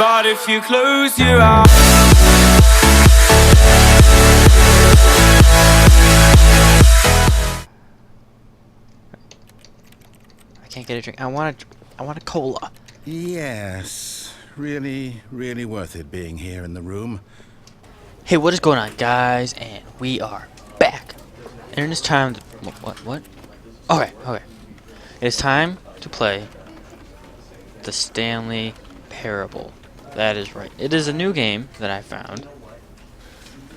But if you close your eyes, I can't get a drink. I want a cola. Yes, really worth it being here in the room. Hey, what is going on, guys? And we are back. And it's time to... What? Okay. It is time to play the Stanley Parable. That is right. It is a new game that I found.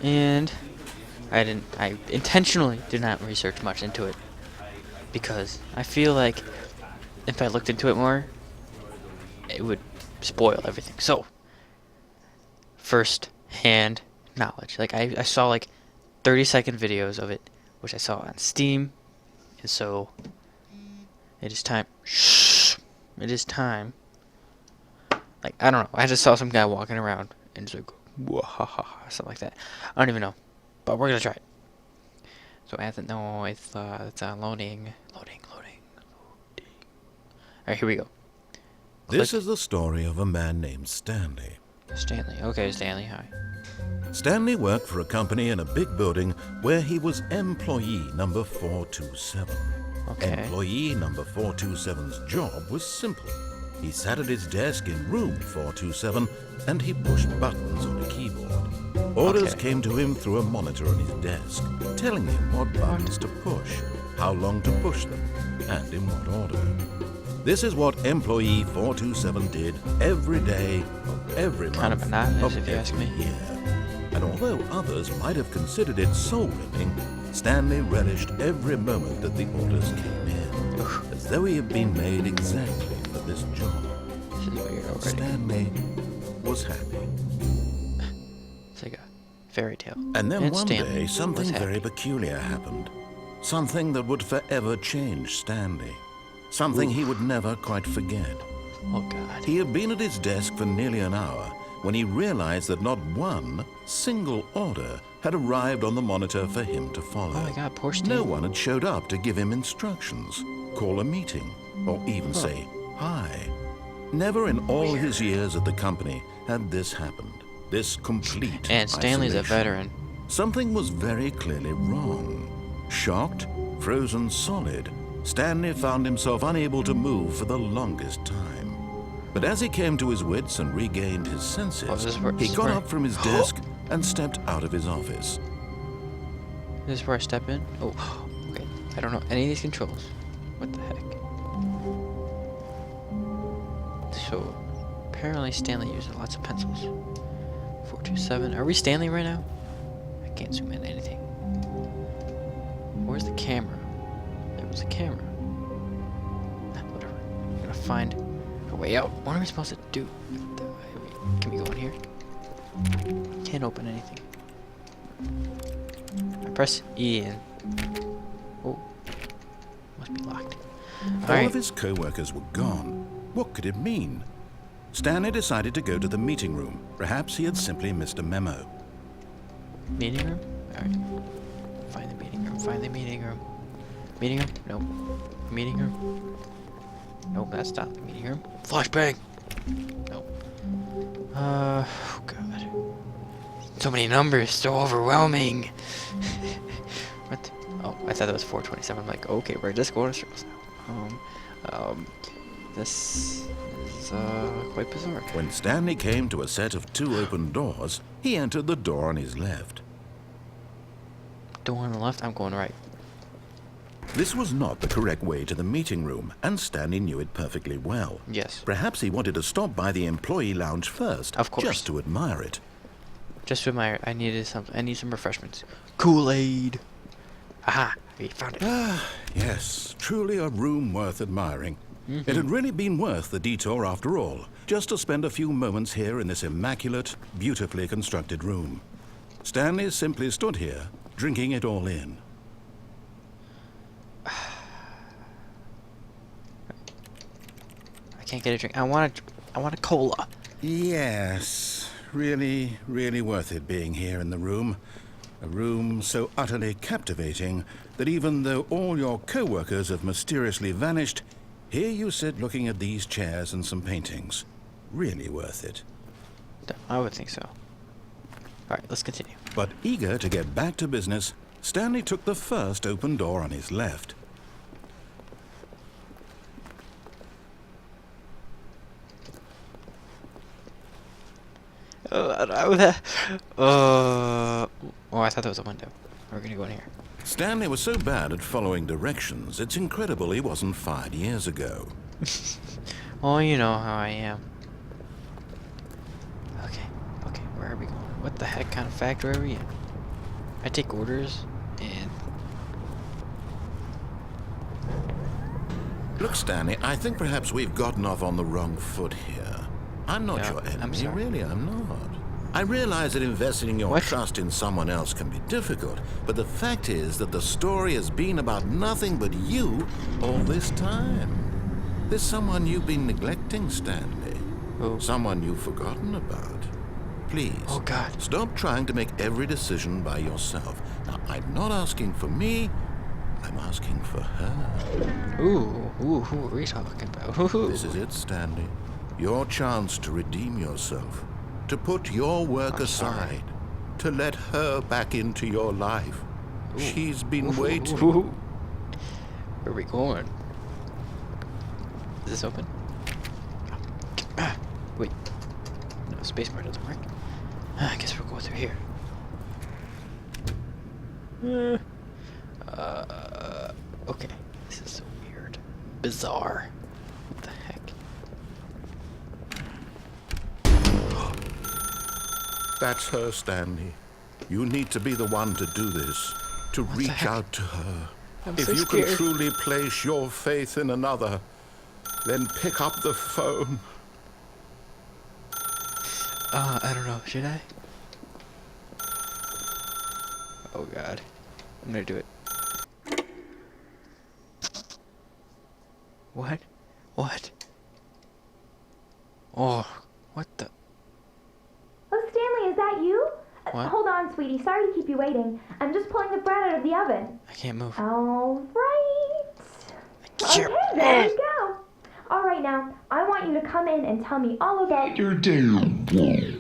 And I intentionally did not research much into it. Because I feel like if I looked into it more, it would spoil everything. So, first hand knowledge. Like I saw like 30-second videos of it, which I saw on Steam, and so it is time. Shh! It is time. Like I don't know. I just saw some guy walking around and just like wahaha, something like that. I don't even know, but we're gonna try it. So it's loading. All right, here we go. This is the story of a man named Stanley. Stanley. Okay, Stanley. Hi. Stanley worked for a company in a big building where he was employee number 427. Okay. Employee number 427's job was simple. He sat at his desk in room 427 and he pushed buttons on a keyboard. Orders came to him through a monitor on his desk, telling him what buttons to push, how long to push them, and in what order. This is what employee 427 did every day of every month Kind of monotonous, of if you ask every me. year. And although others might have considered it soul-winning, Stanley relished every moment that the orders came in, as though he had been made exactly for this job. This is weird already. Stanley was happy. It's like a fairy tale. And then one Stanley day, something was very happy. peculiar happened. Something that would forever change Stanley. Something he would never quite forget. Oh God. He had been at his desk for nearly an hour when he realized that not one single order had arrived on the monitor for him to follow. Oh my God, poor Stanley. No one had showed up to give him instructions, call a meeting, or even say hi. Never in all his years at the company had this happened. This complete And Stanley's isolation. a veteran. Something was very clearly wrong. Shocked, frozen solid, Stanley found himself unable to move for the longest time. But as he came to his wits and regained his senses, he got up from his desk and stepped out of his office. This is where I step in? Oh, okay. I don't know any of these controls. What the heck? So, apparently Stanley uses lots of pencils. 427. Are we Stanley right now? I can't zoom in anything. Where's the camera? There was a camera. Whatever. I'm gonna find a way out. What are we supposed to do? Can we go in here? Can't open anything. I press E and... Oh. Must be locked. All of his co-workers were gone. What could it mean? Stanley decided to go to the meeting room. Perhaps he had simply missed a memo. Meeting room? Alright. Find the meeting room. Find the meeting room. Meeting room? Nope. Meeting room? Nope, that's not the meeting room. Flashbang! Nope. Oh God. So many numbers, so overwhelming. What? Oh, I thought that was 427. I'm like, okay, we're just going to circles now. This is quite bizarre. When Stanley came to a set of 2 open doors, he entered the door on his left. Door on the left, I'm going right. This was not the correct way to the meeting room, and Stanley knew it perfectly well. Yes. Perhaps he wanted to stop by the employee lounge first, Of course. just to admire it. Just to admire, I need some refreshments. Kool-Aid. Aha, we found it. Yes, truly a room worth admiring. It had really been worth the detour after all, just to spend a few moments here in this immaculate, beautifully constructed room. Stanley simply stood here, drinking it all in. I can't get a drink. I want a cola. Yes, really worth it being here in the room. A room so utterly captivating that even though all your co-workers have mysteriously vanished, here you sit looking at these chairs and some paintings. Really worth it. I would think so. Alright, let's continue. But eager to get back to business, Stanley took the first open door on his left. Oh, I thought that was a window. We're gonna go in here. Stanley was so bad at following directions, it's incredible he wasn't fired years ago. Oh, you know how I am. Okay, where are we going? What the heck kind of factory are we in? I take orders, and... Look, Stanley, I think perhaps we've gotten off on the wrong foot here. I'm not your enemy, I'm sorry. really, I'm not. I realize that investing your What? trust in someone else can be difficult, but the fact is that the story has been about nothing but you all this time. There's someone you've been neglecting, Stanley. Who? Someone you've forgotten about. Please, Oh, God. stop trying to make every decision by yourself. Now, I'm not asking for me, I'm asking for her. Ooh, who are we talking about? Ooh. This is it, Stanley. Your chance to redeem yourself, to put your work aside, to let her back into your life. She's been waiting. Ooh. Where are we going? Is this open? Wait. No, spacebar doesn't work. I guess we'll go through here. Okay. This is so weird. Bizarre. What the heck? That's her, Stanley. You need to be the one to do this, to the reach heck? out to her. I'm If so you scared. can truly place your faith in another, then pick up the phone. I don't know. Should I? Oh, God. I'm gonna do it. What? What? Oh, what the? Oh, Stanley, is that you? What? Hold on, sweetie. Sorry to keep you waiting. I'm just pulling the bread out of the oven. I can't move. All right. Can't- Okay, there we go. All right, now, I want you to come in and tell me all about your day.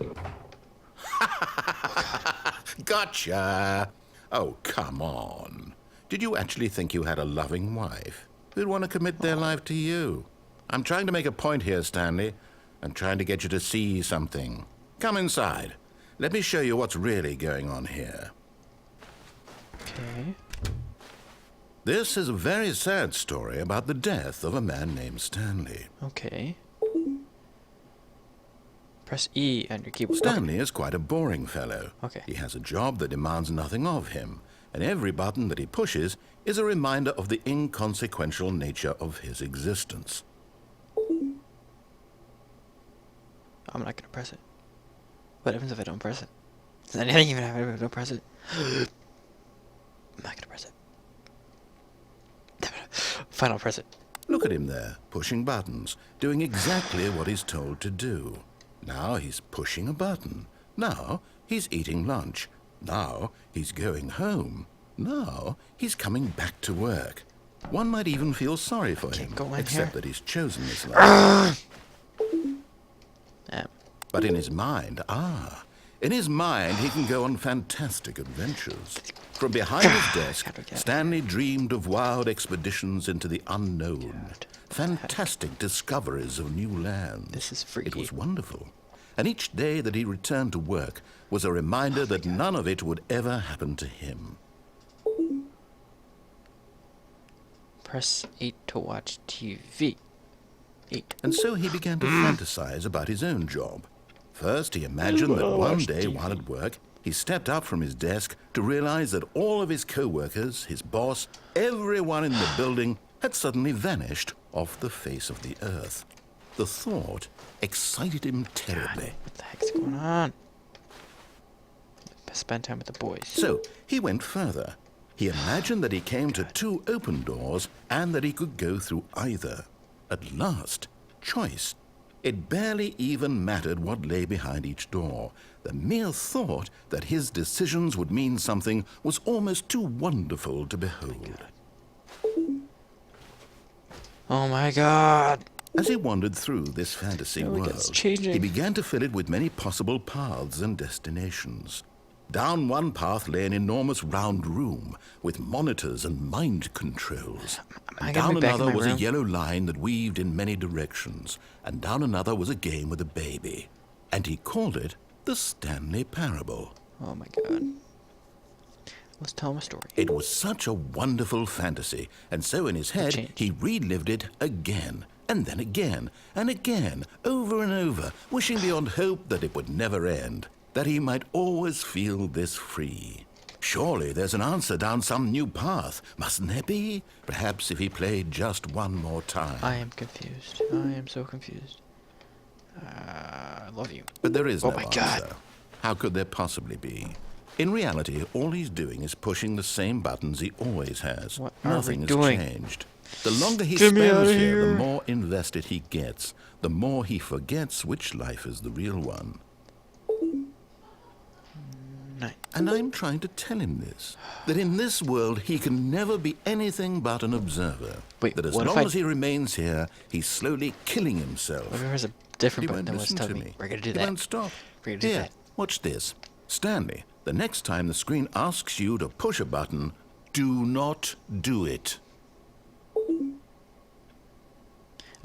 Gotcha. Oh, come on. Did you actually think you had a loving wife who'd want to commit their life to you? I'm trying to make a point here, Stanley. I'm trying to get you to see something. Come inside. Let me show you what's really going on here. Okay. This is a very sad story about the death of a man named Stanley. Okay. Press E on your keyboard. Stanley is quite a boring fellow. Okay. He has a job that demands nothing of him, and every button that he pushes is a reminder of the inconsequential nature of his existence. I'm not gonna press it. What happens if I don't press it? Does anything even happen if I don't press it? I'm not gonna press it. Fine, I'll press it. Look at him there, pushing buttons, doing exactly what he's told to do. Now he's pushing a button. Now he's eating lunch. Now he's going home. Now he's coming back to work. One might even feel sorry for him, go in except here. that he's chosen this life. Um, But in his mind, he can go on fantastic adventures. From behind his desk, How do I get out? Stanley dreamed of wild expeditions into the unknown, God, fantastic discoveries of new lands. This is freaky. It was wonderful. And each day that he returned to work was a reminder that none of it would ever happen to him. press 8 to watch TV. 8. And so he began to fantasize about his own job. First, he imagined that one day while at work, he stepped up from his desk to realize that all of his co-workers, his boss, everyone in the building had suddenly vanished off the face of the earth. The thought excited him terribly. What the heck's going on? Spend time with the boys. So he went further. He imagined that he came to 2 open doors and that he could go through either. At last, choice. It barely even mattered what lay behind each door. The mere thought that his decisions would mean something was almost too wonderful to behold. Oh my god! As he wandered through this fantasy Oh, world, it's changing. he began to fill it with many possible paths and destinations. Down one path lay an enormous round room with monitors and mind controls. I And gotta down be back in another my was room. a yellow line that weaved in many directions. And down another was a game with a baby. And he called it the Stanley Parable. Oh my god. Let's tell him a story. It was such a wonderful fantasy, and so in his head changed. he relived it again, and then again, and again, over and over, wishing beyond hope that it would never end, that he might always feel this free. Surely there's an answer down some new path, mustn't there be? Perhaps if he played just one more time. I am confused. I am so confused. I love you. But there is Oh no my answer. God. How could there possibly be? In reality, all he's doing is pushing the same buttons he always has. What are we Nothing has doing? changed. The longer he Get me spends outta here, the here. more invested he gets, the more he forgets which life is the real one. Nine. And I'm trying to tell him this, that in this world he can never be anything but an observer. Wait, that as what if long I- as he remains here, he's slowly killing himself. What if there's a different He button won't that wants to listen tell to me? me. We're gonna do He that. won't stop. We're gonna do Here, that. watch this. Stanley, the next time the screen asks you to push a button, do not do it. I'm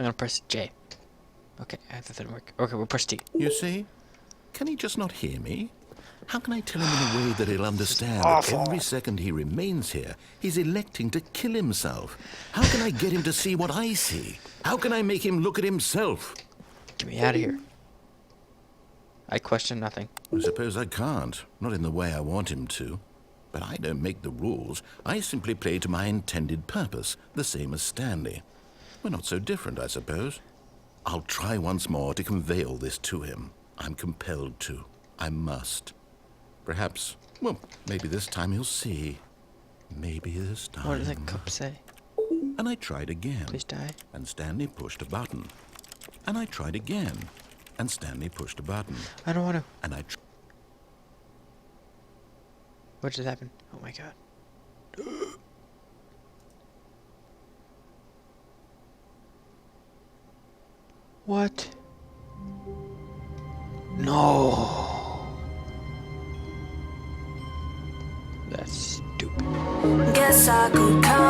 gonna press J. Okay, that didn't work. Okay, we'll press T. You see? Can he just not hear me? How can I tell him in a way that he'll understand that awful. every second he remains here, he's electing to kill himself? How can I get him to see what I see? How can I make him look at himself? Get me out of here. I question nothing. I suppose I can't, not in the way I want him to. But I don't make the rules. I simply play to my intended purpose, the same as Stanley. We're not so different, I suppose. I'll try once more to convey all this to him. I'm compelled to. I must. Perhaps, well, maybe this time he'll see. Maybe this time. What does that cup say? And I tried again. Please die. And Stanley pushed a button. And I tried again. And Stanley pushed a button. I don't want to. And I What just happened? Oh my god. What? No. That's stupid. Guess I could count